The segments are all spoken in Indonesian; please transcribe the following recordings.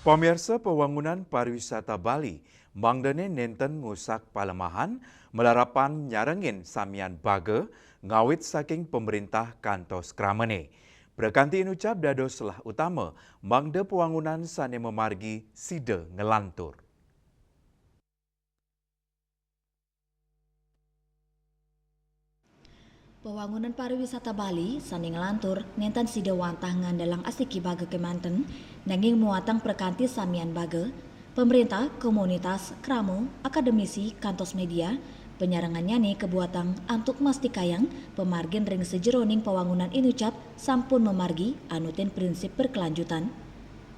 Pemirsa Pembangunan Pariwisata Bali, mangdane nenten ngusak palemahan, melarapan nyarengin samian baga, ngawit saking pemerintah kantos kramene. Berganti ucap dados selah utama, mangda Pembangunan sane memargi side ngelantur. Pembangunan pariwisata Bali sani ngelantur nentan sida wantah ngandalang asiki baga Kemanten nanging muatang perkanti samian baga pemerintah, komunitas, kramo, akademisi, kantos media penyarangannya nih kebuatan antuk mastikayang pemargin ring sejeroning pembangunan inucap sampun memargi anutin prinsip berkelanjutan.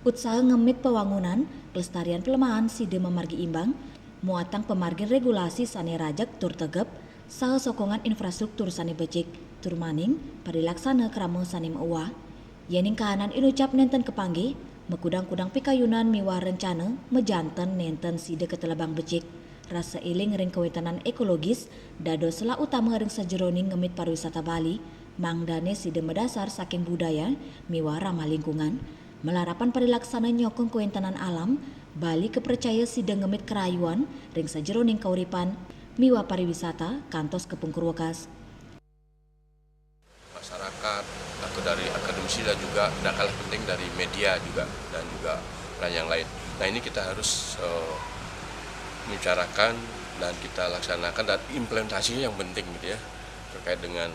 Usaha ngemit pembangunan pelestarian pelemahan sida memargi imbang muatang pemargin regulasi sani rajak tur tegep saha sokongan infrastruktur sani becik tur maning padilaksana kramo sani meuwa yening kahanan inucap nenten kepanggih mekudang-kudang pikayunan miwa rencana mejanten nenten sida ketelabang becik rasa iling ring kewetanan ekologis dado sela utama ring sajeroning ngemit pariwisata Bali mangdane sida medasar saking budaya miwa ramah lingkungan melarapan padilaksana nyokong kewetanan alam Bali kepercaya sida ngemit kerayuan ring sajeroning kauripan miwa pariwisata kantos kepungkur wekas. Masyarakat atau dari akademisi dan juga tidak kalah penting dari media juga dan juga yang lain. Nah ini kita harus membicarakan dan kita laksanakan dan implementasinya yang penting gitu ya terkait dengan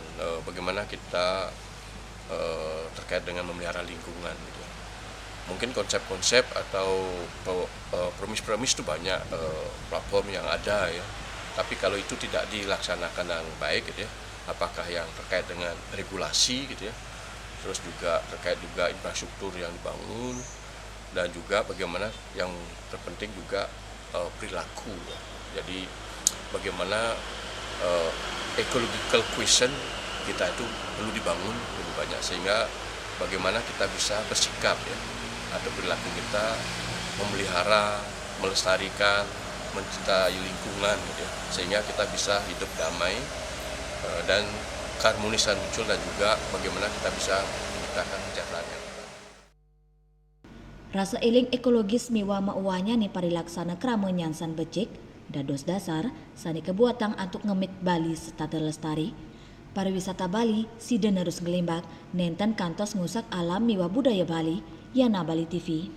bagaimana kita terkait dengan memelihara lingkungan gitu. Mungkin konsep-konsep atau premis-premis itu banyak platform yang ada ya. Tapi kalau itu tidak dilaksanakan dengan baik gitu ya, apakah yang terkait dengan regulasi gitu ya, terus juga terkait juga infrastruktur yang dibangun dan juga bagaimana yang terpenting juga perilaku ya. Jadi bagaimana ecological question kita itu perlu dibangun lebih banyak sehingga bagaimana kita bisa bersikap ya atau perilaku kita memelihara, melestarikan, mencintai lingkungan gitu ya, sehingga kita bisa hidup damai dan keharmonisan muncul dan juga bagaimana kita bisa menciptakan kesejahteraan yang baik. Rasa iling ekologis miwa mauwanya nih parilaksana kramo nyansan becik dados dasar sani kebuatan antuk ngemit Bali setata lestari pariwisata Bali sida nerus ngelimbak nenten kantos ngusak alam miwa budaya Bali Yana Bali TV.